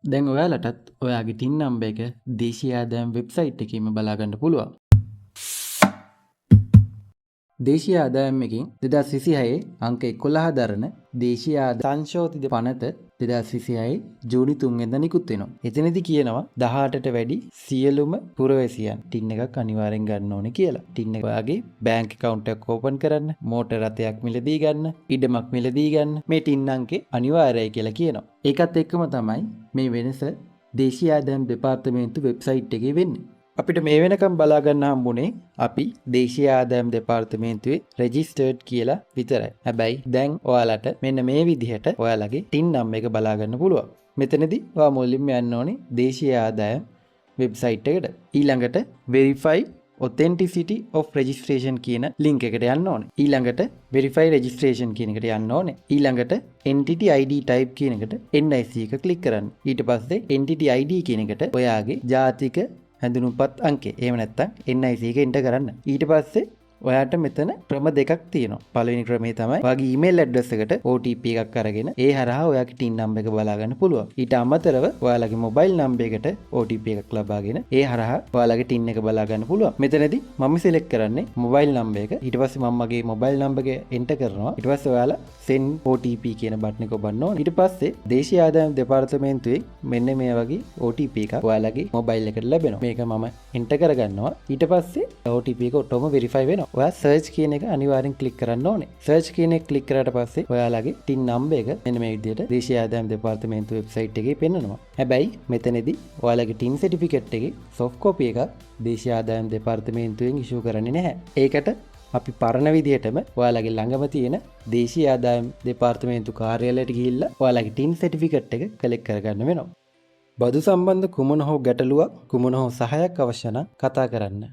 දැන් ඔයාලටත් ඔයාගේ tin number එක දේශීය ආදායම් වෙබ්සයිට් එකේම බලා ගන්න පුළුවන්. දේශීය ආදායම් එකෙන් 2026 අංක 11 දරන දේශීය සංශෝධිත පනත 2026 ජූනි 3 වෙනිදා නිකුත් වෙනවා. එතනදී කියනවා 18ට වැඩි සියලුම පුරවැසියන් ටින් එකක් අනිවාර්යෙන් ගන්න ඕනේ කියලා. ටින් එක ඔයාගේ බැංක් account එකක් ඕපන් කරන්න, මෝටර රථයක් මිලදී ගන්න, ඉඩමක් මිලදී ගන්න මේ ටින් අංකේ අනිවාර්යයි කියලා කියනවා. ඒකත් එක්කම තමයි මේ වෙනස දේශීය ආදායම් දෙපාර්තමේන්තු වෙබ්සයිට් එකේ වෙන්නේ. අපිට මේ වෙනකම් බලා ගන්න හම්බුනේ අපි දේශීය ආදායම් දෙපාර්තමේන්තුවේ රෙජිස්ටර්ඩ් කියලා විතරයි. හැබැයි දැන් ඔයාලට මෙන්න මේ විදිහට ඔයාලගේ ටින් නම්බර් එක බලා ගන්න පුළුවන්. මෙතනදී ඔයා මුලින්ම යන්න ඕනේ දේශීය ආදායම් වෙබ්සයිට් එකට. ඊළඟට verify authenticity of registration කියන link එකට යන්න ඕනේ. ඊළඟට verify registration කියන එකට යන්න ඕනේ. ඊළඟට entity ID type කියන එකට NIC එක click කරන්න. ඊට පස්සේ entity ID කියන එකට ඔයාගේ ජාතික හැඳුනුම්පත් අංකය. එහෙම නැත්නම් NIC එක එන්ටර් කරන්න. ඊට පස්සේ ඔයාට මෙතන ක්‍රම දෙකක් තියෙනවා. පළවෙනි ක්‍රමය තමයි ඔයාගේ email address එකට OTP එකක් අරගෙන ඒ හරහා ඔයාගේ TIN number එක බලා ගන්න පුළුවන්. ඊට අමතරව ඔයාලගේ mobile number එකට OTP එකක් ලබාගෙන ඒ හරහා ඔයාලගේ TIN එක බලා ගන්න පුළුවන්. මෙතනදී මම select කරන්නේ mobile number එක. ඊට පස්සේ මම මගේ mobile number එක enter කරනවා. ඊට පස්සේ ඔයාලා send OTP කියන බටන් එක ඔබන්න ඕනේ. ඊට පස්සේ දේශීය ආදායම් දෙපාර්තමේන්තුවේ මෙන්න මේ වගේ OTP එකක් ඔයාලගේ mobile එකට ලැබෙනවා. මේක මම enter කරගන්නවා. ඊට පස්සේ OTP එක ඔටෝම verify වෙනවා. ඔයා search කියන එක අනිවාර්යෙන් click කරන්න ඕනේ. search කියන එක click කරාට පස්සේ ඔයාලගේ TIN number එක මෙන්න මේ විදිහට දේශීය ආදායම් දෙපාර්තමේන්තුව වෙබ්සයිට් එකේ පෙන්නනවා. හැබැයි මෙතනදී ඔයාලගේ TIN certificate එකේ soft copy එක දේශීය ආදායම් දෙපාර්තමේන්තුවෙන් issue කරන්නේ නැහැ. ඒකට අපි පරණ විදිහටම ඔයාලගේ ළඟම තියෙන දේශීය ආදායම් දෙපාර්තමේන්තු කාර්යාලයට ගිහිල්ලා ඔයාලගේ TIN certificate එක collect කරගන්න වෙනවා. බදු සම්බන්ධ කුමන හෝ ගැටලුවක් කුමන හෝ සහායක් අවශ්‍ය නම් කතා කරන්න.